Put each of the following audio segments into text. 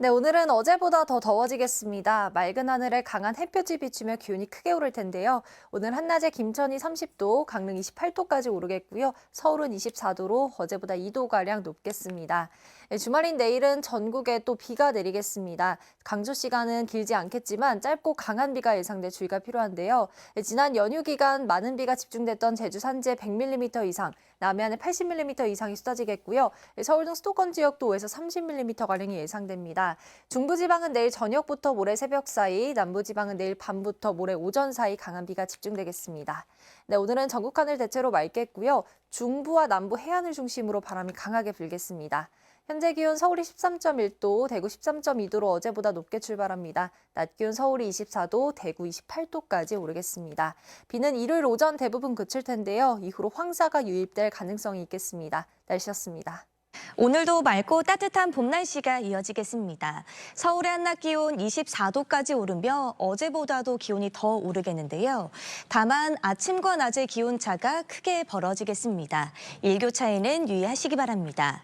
네, 오늘은 어제보다 더 더워지겠습니다. 맑은 하늘에 강한 햇볕이 비추며 기온이 크게 오를 텐데요. 오늘 한낮에 김천이 30도, 강릉 28도까지 오르겠고요. 서울은 24도로 어제보다 2도가량 높겠습니다. 네, 주말인 내일은 전국에 또 비가 내리겠습니다. 강조 시간은 길지 않겠지만 짧고 강한 비가 예상돼 주의가 필요한데요. 네, 지난 연휴 기간 많은 비가 집중됐던 제주 산지에 100mm 이상, 남해안에 80mm 이상이 쏟아지겠고요. 서울 등 수도권 지역도 5에서 30mm가량이 예상됩니다. 중부지방은 내일 저녁부터 모레 새벽 사이, 남부지방은 내일 밤부터 모레 오전 사이 강한 비가 집중되겠습니다. 네, 오늘은 전국 하늘 대체로 맑겠고요. 중부와 남부 해안을 중심으로 바람이 강하게 불겠습니다. 현재 기온 서울이 13.1도, 대구 13.2도로 어제보다 높게 출발합니다. 낮 기온 서울이 24도, 대구 28도까지 오르겠습니다. 비는 일요일 오전 대부분 그칠 텐데요. 이후로 황사가 유입될 가능성이 있겠습니다. 날씨였습니다. 오늘도 맑고 따뜻한 봄 날씨가 이어지겠습니다. 서울의 한낮 기온 24도까지 오르며 어제보다도 기온이 더 오르겠는데요. 다만 아침과 낮의 기온차가 크게 벌어지겠습니다. 일교차에는 유의하시기 바랍니다.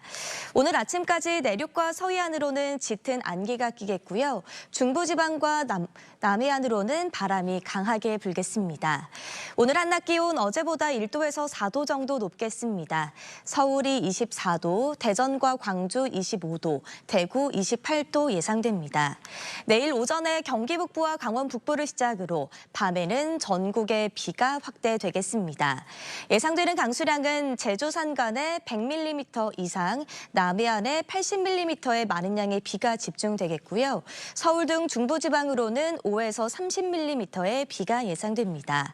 오늘 아침까지 내륙과 서해안으로는 짙은 안개가 끼겠고요. 중부지방과 남해안으로는 바람이 강하게 불겠습니다. 오늘 한낮 기온 어제보다 1도에서 4도 정도 높겠습니다. 서울이 24도, 대전과 광주 25도, 대구 28도 예상됩니다. 내일 오전에 경기 북부와 강원 북부를 시작으로 밤에는 전국에 비가 확대되겠습니다. 예상되는 강수량은 제주 산간에 100mm 이상, 남해안에 80mm의 많은 양의 비가 집중되겠고요. 서울 등 중부지방으로는 5에서 30mm의 비가 예상됩니다.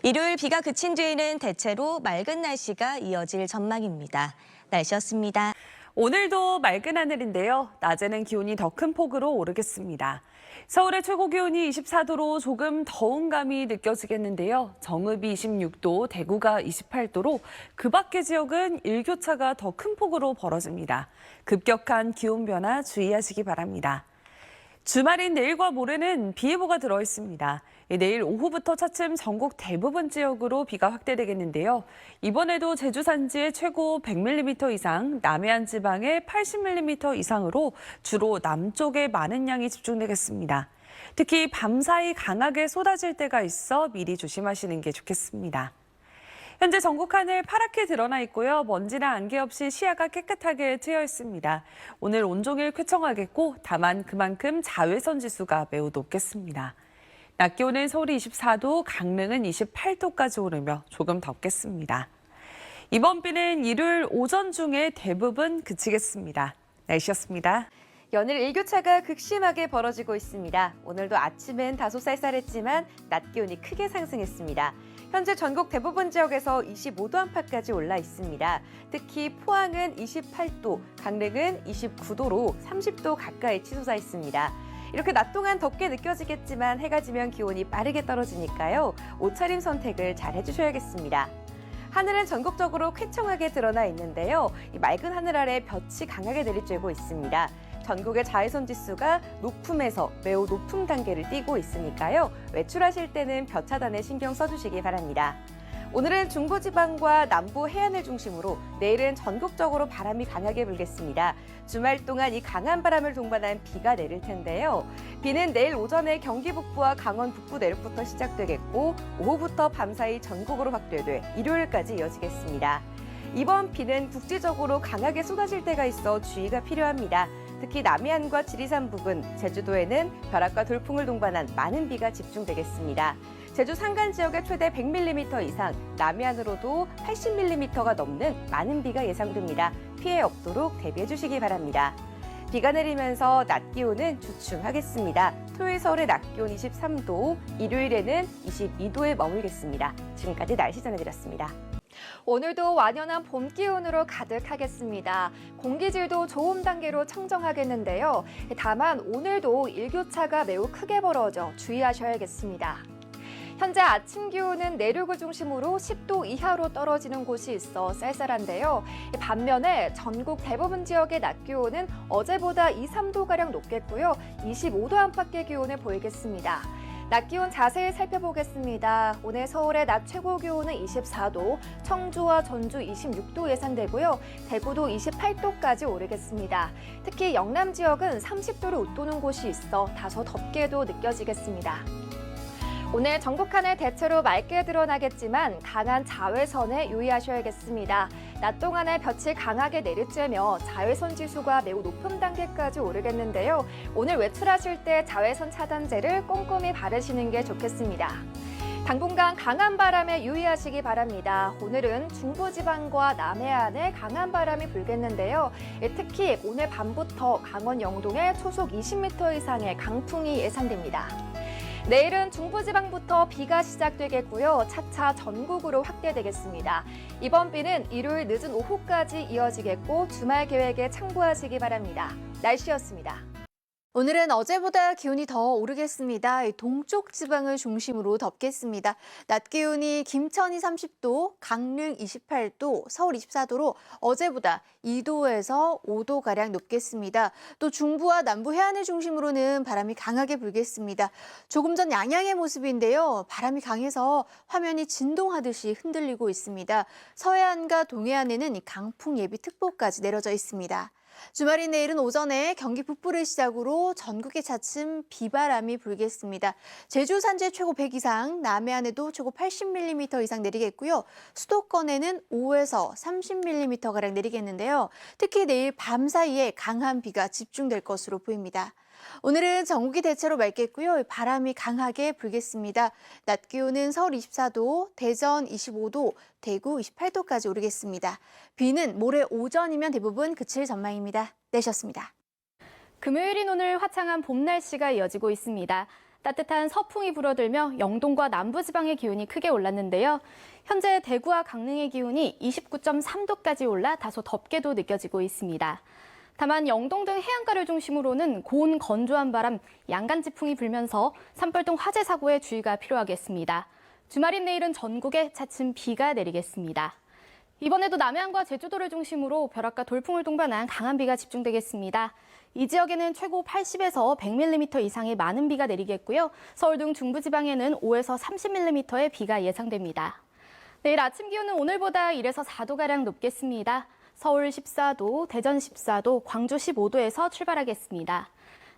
일요일 비가 그친 뒤에는 대체로 맑은 날씨가 이어질 전망입니다. 날씨였습니다. 오늘도 맑은 하늘인데요. 낮에는 기온이 더 큰 폭으로 오르겠습니다. 서울의 최고 기온이 24도로 조금 더운 감이 느껴지겠는데요. 정읍이 26도, 대구가 28도로 그 밖의 지역은 일교차가 더 큰 폭으로 벌어집니다. 급격한 기온 변화 주의하시기 바랍니다. 주말인 내일과 모레는 비 예보가 들어 있습니다. 내일 오후부터 차츰 전국 대부분 지역으로 비가 확대되겠는데요. 이번에도 제주 산지에 최고 100mm 이상, 남해안 지방에 80mm 이상으로 주로 남쪽에 많은 양이 집중되겠습니다. 특히 밤사이 강하게 쏟아질 때가 있어 미리 조심하시는 게 좋겠습니다. 현재 전국 하늘 파랗게 드러나 있고요. 먼지나 안개 없이 시야가 깨끗하게 트여 있습니다. 오늘 온종일 쾌청하겠고 다만 그만큼 자외선 지수가 매우 높겠습니다. 낮 기온은 서울이 24도, 강릉은 28도까지 오르며 조금 덥겠습니다. 이번 비는 일요일 오전 중에 대부분 그치겠습니다. 날씨였습니다. 연일 일교차가 극심하게 벌어지고 있습니다. 오늘도 아침엔 다소 쌀쌀했지만 낮 기온이 크게 상승했습니다. 현재 전국 대부분 지역에서 25도 안팎까지 올라 있습니다. 특히 포항은 28도, 강릉은 29도로 30도 가까이 치솟아 있습니다. 이렇게 낮 동안 덥게 느껴지겠지만 해가 지면 기온이 빠르게 떨어지니까요. 옷차림 선택을 잘 해주셔야겠습니다. 하늘은 전국적으로 쾌청하게 드러나 있는데요. 이 맑은 하늘 아래 볕이 강하게 내리쬐고 있습니다. 전국의 자외선 지수가 높음에서 매우 높음 단계를 띠고 있으니까요. 외출하실 때는 볕 차단에 신경 써주시기 바랍니다. 오늘은 중부지방과 남부 해안을 중심으로 내일은 전국적으로 바람이 강하게 불겠습니다. 주말 동안 이 강한 바람을 동반한 비가 내릴 텐데요. 비는 내일 오전에 경기 북부와 강원 북부 내륙부터 시작되겠고 오후부터 밤사이 전국으로 확대돼 일요일까지 이어지겠습니다. 이번 비는 국지적으로 강하게 쏟아질 때가 있어 주의가 필요합니다. 특히 남해안과 지리산 부근, 제주도에는 벼락과 돌풍을 동반한 많은 비가 집중되겠습니다. 제주 산간 지역에 최대 100mm 이상, 남해안으로도 80mm가 넘는 많은 비가 예상됩니다. 피해 없도록 대비해 주시기 바랍니다. 비가 내리면서 낮 기온은 주춤하겠습니다. 토요일 서울의 낮 기온 23도, 일요일에는 22도에 머물겠습니다. 지금까지 날씨 전해드렸습니다. 오늘도 완연한 봄 기운으로 가득하겠습니다. 공기질도 좋음 단계로 청정하겠는데요. 다만 오늘도 일교차가 매우 크게 벌어져 주의하셔야겠습니다. 현재 아침 기온은 내륙을 중심으로 10도 이하로 떨어지는 곳이 있어 쌀쌀한데요. 반면에 전국 대부분 지역의 낮 기온은 어제보다 2, 3도가량 높겠고요. 25도 안팎의 기온을 보이겠습니다. 낮 기온 자세히 살펴보겠습니다. 오늘 서울의 낮 최고 기온은 24도, 청주와 전주 26도 예상되고요. 대구도 28도까지 오르겠습니다. 특히 영남 지역은 30도를 웃도는 곳이 있어 다소 덥게도 느껴지겠습니다. 오늘 전국 하늘 대체로 맑게 드러나겠지만 강한 자외선에 유의하셔야겠습니다. 낮 동안에 볕이 강하게 내리쬐며 자외선 지수가 매우 높은 단계까지 오르겠는데요. 오늘 외출하실 때 자외선 차단제를 꼼꼼히 바르시는 게 좋겠습니다. 당분간 강한 바람에 유의하시기 바랍니다. 오늘은 중부지방과 남해안에 강한 바람이 불겠는데요. 특히 오늘 밤부터 강원 영동에 초속 20m 이상의 강풍이 예상됩니다. 내일은 중부지방부터 비가 시작되겠고요. 차차 전국으로 확대되겠습니다. 이번 비는 일요일 늦은 오후까지 이어지겠고 주말 계획에 참고하시기 바랍니다. 날씨였습니다. 오늘은 어제보다 기온이 더 오르겠습니다. 동쪽 지방을 중심으로 덥겠습니다. 낮 기온이 김천이 30도, 강릉 28도, 서울 24도로 어제보다 2도에서 5도가량 높겠습니다. 또 중부와 남부 해안을 중심으로는 바람이 강하게 불겠습니다. 조금 전 양양의 모습인데요. 바람이 강해서 화면이 진동하듯이 흔들리고 있습니다. 서해안과 동해안에는 강풍 예비특보까지 내려져 있습니다. 주말인 내일은 오전에 경기 북부를 시작으로 전국에 차츰 비바람이 불겠습니다. 제주 산지에 최고 100 이상, 남해안에도 최고 80mm 이상 내리겠고요. 수도권에는 5에서 30mm가량 내리겠는데요. 특히 내일 밤 사이에 강한 비가 집중될 것으로 보입니다. 오늘은 전국이 대체로 맑겠고요. 바람이 강하게 불겠습니다. 낮 기온은 서울 24도, 대전 25도, 대구 28도까지 오르겠습니다. 비는 모레 오전이면 대부분 그칠 전망입니다. 내셨습니다. 금요일인 오늘 화창한 봄 날씨가 이어지고 있습니다. 따뜻한 서풍이 불어들며 영동과 남부지방의 기온이 크게 올랐는데요. 현재 대구와 강릉의 기온이 29.3도까지 올라 다소 덥게도 느껴지고 있습니다. 다만 영동 등 해안가를 중심으로는 고온 건조한 바람, 양간지풍이 불면서 산불 등 화재 사고에 주의가 필요하겠습니다. 주말인 내일은 전국에 차츰 비가 내리겠습니다. 이번에도 남해안과 제주도를 중심으로 벼락과 돌풍을 동반한 강한 비가 집중되겠습니다. 이 지역에는 최고 80에서 100mm 이상의 많은 비가 내리겠고요. 서울 등 중부지방에는 5에서 30mm의 비가 예상됩니다. 내일 아침 기온은 오늘보다 1에서 4도가량 높겠습니다. 서울 14도, 대전 14도, 광주 15도에서 출발하겠습니다.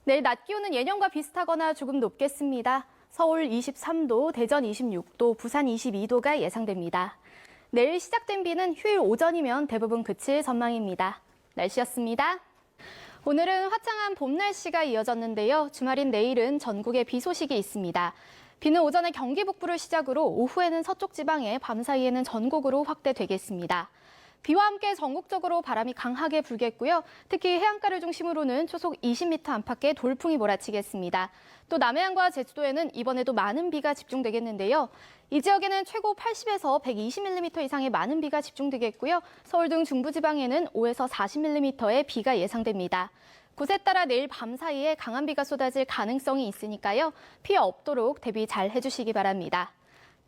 내일 낮 기온은 예년과 비슷하거나 조금 높겠습니다. 서울 23도, 대전 26도, 부산 22도가 예상됩니다. 내일 시작된 비는 휴일 오전이면 대부분 그칠 전망입니다. 날씨였습니다. 오늘은 화창한 봄 날씨가 이어졌는데요. 주말인 내일은 전국에 비 소식이 있습니다. 비는 오전에 경기 북부를 시작으로 오후에는 서쪽 지방에 밤 사이에는 전국으로 확대되겠습니다. 비와 함께 전국적으로 바람이 강하게 불겠고요. 특히 해안가를 중심으로는 초속 20m 안팎의 돌풍이 몰아치겠습니다. 또 남해안과 제주도에는 이번에도 많은 비가 집중되겠는데요. 이 지역에는 최고 80에서 120mm 이상의 많은 비가 집중되겠고요. 서울 등 중부지방에는 5에서 40mm의 비가 예상됩니다. 곳에 따라 내일 밤 사이에 강한 비가 쏟아질 가능성이 있으니까요. 피해 없도록 대비 잘 해주시기 바랍니다.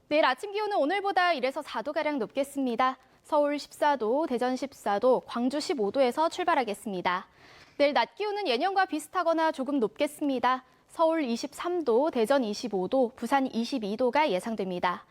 내일 아침 기온은 오늘보다 1에서 4도가량 높겠습니다. 서울 14도, 대전 14도, 광주 15도에서 출발하겠습니다. 내일 낮 기온은 예년과 비슷하거나 조금 높겠습니다. 서울 23도, 대전 25도, 부산 22도가 예상됩니다.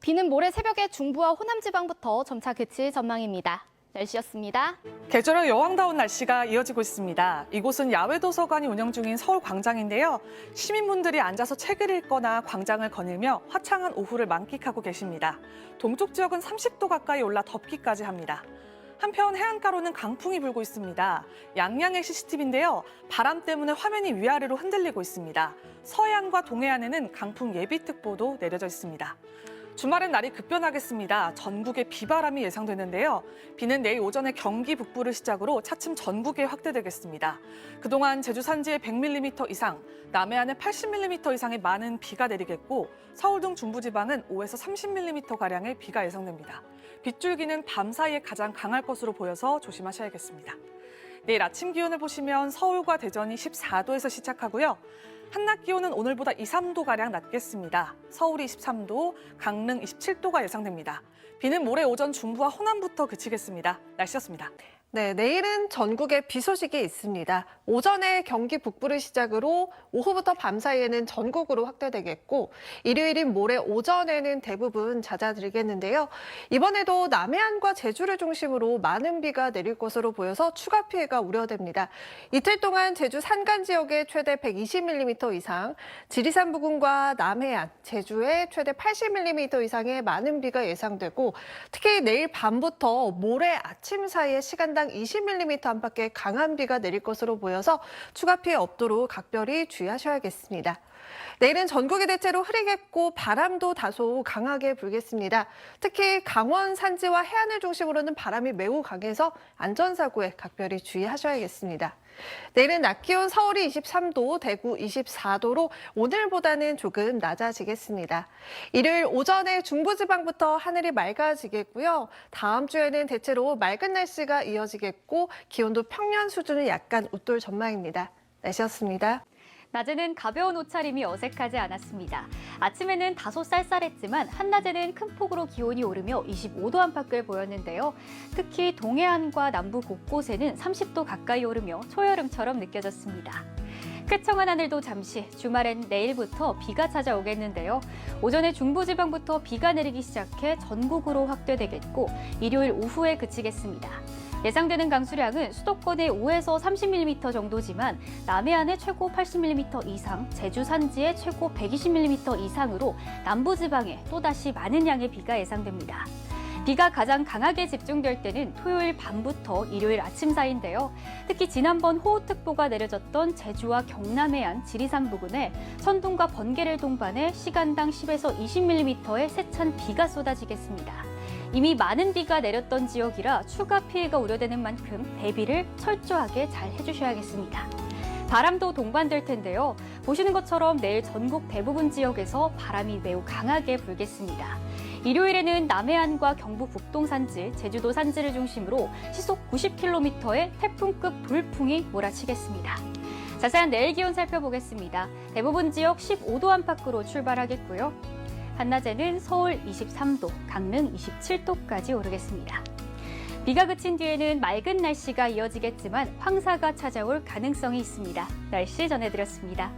비는 모레 새벽에 중부와 호남 지방부터 점차 그칠 전망입니다. 날씨였습니다. 계절의 여왕다운 날씨가 이어지고 있습니다. 이곳은 야외도서관이 운영 중인 서울광장인데요. 시민분들이 앉아서 책을 읽거나 광장을 거닐며 화창한 오후를 만끽하고 계십니다. 동쪽 지역은 30도 가까이 올라 덥기까지 합니다. 한편 해안가로는 강풍이 불고 있습니다. 양양의 CCTV인데요. 바람 때문에 화면이 위아래로 흔들리고 있습니다. 서해안과 동해안에는 강풍 예비특보도 내려져 있습니다. 주말엔 날이 급변하겠습니다. 전국에 비바람이 예상되는데요. 비는 내일 오전에 경기 북부를 시작으로 차츰 전국에 확대되겠습니다. 그동안 제주 산지에 100mm 이상, 남해안에 80mm 이상의 많은 비가 내리겠고 서울 등 중부지방은 5에서 30mm가량의 비가 예상됩니다. 빗줄기는 밤 사이에 가장 강할 것으로 보여서 조심하셔야겠습니다. 내일 아침 기온을 보시면 서울과 대전이 14도에서 시작하고요. 한낮 기온은 오늘보다 2, 3도가량 낮겠습니다. 서울이 23도, 강릉 27도가 예상됩니다. 비는 모레 오전 중부와 호남부터 그치겠습니다. 날씨였습니다. 네, 내일은 전국에 비 소식이 있습니다. 오전에 경기 북부를 시작으로 오후부터 밤 사이에는 전국으로 확대되겠고, 일요일인 모레 오전에는 대부분 잦아들겠는데요. 이번에도 남해안과 제주를 중심으로 많은 비가 내릴 것으로 보여서 추가 피해가 우려됩니다. 이틀 동안 제주 산간 지역에 최대 120mm 이상, 지리산 부근과 남해안, 제주에 최대 80mm 이상의 많은 비가 예상되고, 특히 내일 밤부터 모레 아침 사이에 시간당 20mm 안팎의 강한 비가 내릴 것으로 보여서 추가 피해 없도록 각별히 주의하셔야겠습니다. 내일은 전국이 대체로 흐리겠고 바람도 다소 강하게 불겠습니다. 특히 강원 산지와 해안을 중심으로는 바람이 매우 강해서 안전사고에 각별히 주의하셔야겠습니다. 내일은 낮 기온 서울이 23도, 대구 24도로 오늘보다는 조금 낮아지겠습니다. 일요일 오전에 중부지방부터 하늘이 맑아지겠고요. 다음 주에는 대체로 맑은 날씨가 이어지겠고 기온도 평년 수준을 약간 웃돌 전망입니다. 날씨였습니다. 낮에는 가벼운 옷차림이 어색하지 않았습니다. 아침에는 다소 쌀쌀했지만 한낮에는 큰 폭으로 기온이 오르며 25도 안팎을 보였는데요. 특히 동해안과 남부 곳곳에는 30도 가까이 오르며 초여름처럼 느껴졌습니다. 쾌청한 하늘도 잠시, 주말엔 내일부터 비가 찾아오겠는데요. 오전에 중부지방부터 비가 내리기 시작해 전국으로 확대되겠고 일요일 오후에 그치겠습니다. 예상되는 강수량은 수도권의 5에서 30mm 정도지만 남해안의 최고 80mm 이상, 제주 산지의 최고 120mm 이상으로 남부지방에 또다시 많은 양의 비가 예상됩니다. 비가 가장 강하게 집중될 때는 토요일 밤부터 일요일 아침 사이인데요. 특히 지난번 호우특보가 내려졌던 제주와 경남 해안, 지리산 부근에 천둥과 번개를 동반해 시간당 10에서 20mm의 세찬 비가 쏟아지겠습니다. 이미 많은 비가 내렸던 지역이라 추가 피해가 우려되는 만큼 대비를 철저하게 잘 해주셔야겠습니다. 바람도 동반될 텐데요. 보시는 것처럼 내일 전국 대부분 지역에서 바람이 매우 강하게 불겠습니다. 일요일에는 남해안과 경북 북동 산지, 제주도 산지를 중심으로 시속 90km의 태풍급 돌풍이 몰아치겠습니다. 자세한 내일 기온 살펴보겠습니다. 대부분 지역 15도 안팎으로 출발하겠고요. 한낮에는 서울 23도, 강릉 27도까지 오르겠습니다. 비가 그친 뒤에는 맑은 날씨가 이어지겠지만 황사가 찾아올 가능성이 있습니다. 날씨 전해드렸습니다.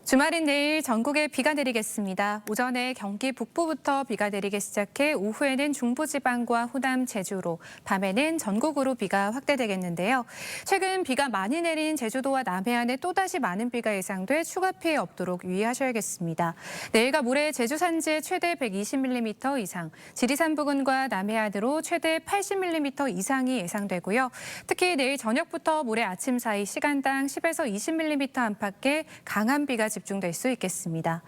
주말인 내일 전국에 비가 내리겠습니다. 오전에 경기 북부부터 비가 내리기 시작해 오후에는 중부지방과 호남, 제주로, 밤에는 전국으로 비가 확대되겠는데요. 최근 비가 많이 내린 제주도와 남해안에 또다시 많은 비가 예상돼 추가 피해 없도록 유의하셔야겠습니다. 내일과 모레 제주 산지에 최대 120mm 이상, 지리산 부근과 남해안으로 최대 80mm 이상이 예상되고요. 특히 내일 저녁부터 모레 아침 사이 시간당 10에서 20mm 안팎의 강한 비가 집중될 수 있겠습니다.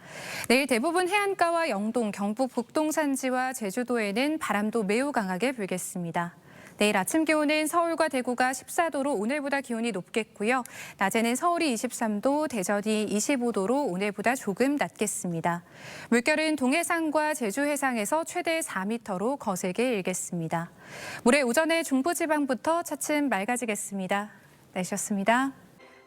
내일 대부분 해안가와 영동, 경북 북동 산지와 제주도에는 바람도 매우 강하게 불겠습니다. 내일 아침 기온은 서울과 대구가 14도로 오늘보다 기온이 높겠고요. 낮에는 서울이 23도, 대전이 25도로 오늘보다 조금 낮겠습니다. 물결은 동해상과 제주 해상에서 최대 4m로 거세게 일겠습니다. 모레 오전에 중부지방부터 차츰 맑아지겠습니다. 날씨였습니다.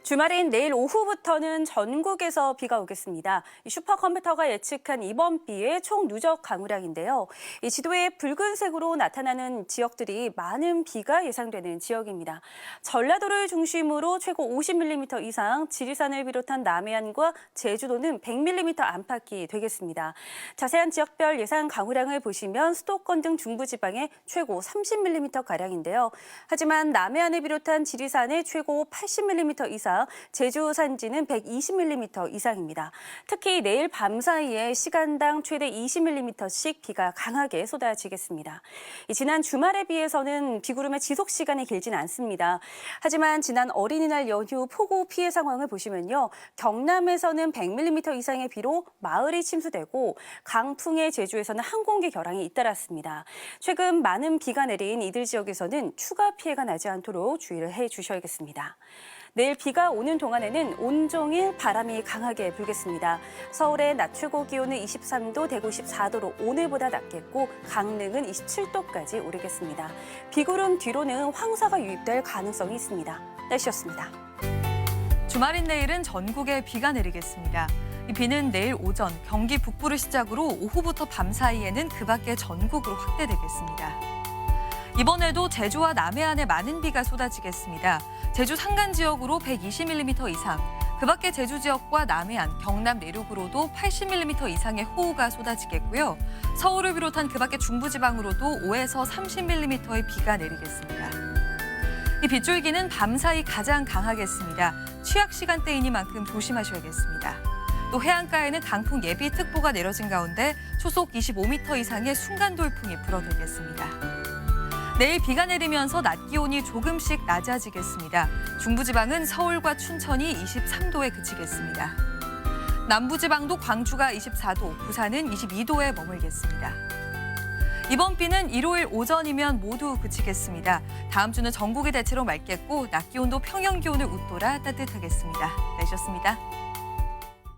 주말인 내일 오후부터는 전국에서 비가 오겠습니다. 슈퍼컴퓨터가 예측한 이번 비의 총 누적 강우량인데요. 이 지도에 붉은색으로 나타나는 지역들이 많은 비가 예상되는 지역입니다. 전라도를 중심으로 최고 50mm 이상, 지리산을 비롯한 남해안과 제주도는 100mm 안팎이 되겠습니다. 자세한 지역별 예상 강우량을 보시면 수도권 등 중부지방에 최고 30mm가량인데요. 하지만 남해안을 비롯한 지리산에 최고 80mm 이상, 제주 산지는 120mm 이상입니다. 특히 내일 밤 사이에 시간당 최대 20mm씩 비가 강하게 쏟아지겠습니다. 지난 주말에 비해서는 비구름의 지속 시간이 길진 않습니다. 하지만 지난 어린이날 연휴 폭우 피해 상황을 보시면요. 경남에서는 100mm 이상의 비로 마을이 침수되고 강풍의 제주에서는 항공기 결항이 잇따랐습니다. 최근 많은 비가 내린 이들 지역에서는 추가 피해가 나지 않도록 주의를 해주셔야겠습니다. 내일 비가 오는 동안에는 온종일 바람이 강하게 불겠습니다. 서울의 낮 최고 기온은 23도, 대구 14도로 오늘보다 낮겠고 강릉은 27도까지 오르겠습니다. 비구름 뒤로는 황사가 유입될 가능성이 있습니다. 날씨였습니다. 주말인 내일은 전국에 비가 내리겠습니다. 이 비는 내일 오전 경기 북부를 시작으로 오후부터 밤 사이에는 그 밖에 전국으로 확대되겠습니다. 이번에도 제주와 남해안에 많은 비가 쏟아지겠습니다. 제주 산간 지역으로 120mm 이상, 그 밖에 제주 지역과 남해안, 경남 내륙으로도 80mm 이상의 호우가 쏟아지겠고요. 서울을 비롯한 그 밖에 중부지방으로도 5에서 30mm의 비가 내리겠습니다. 이 빗줄기는 밤사이 가장 강하겠습니다. 취약 시간대이니만큼 조심하셔야겠습니다. 또 해안가에는 강풍 예비특보가 내려진 가운데 초속 25m 이상의 순간 돌풍이 불어들겠습니다. 내일 비가 내리면서 낮 기온이 조금씩 낮아지겠습니다. 중부지방은 서울과 춘천이 23도에 그치겠습니다. 남부지방도 광주가 24도, 부산은 22도에 머물겠습니다. 이번 비는 일요일 오전이면 모두 그치겠습니다. 다음 주는 전국이 대체로 맑겠고 낮 기온도 평년 기온을 웃돌아 따뜻하겠습니다. 내셨습니다.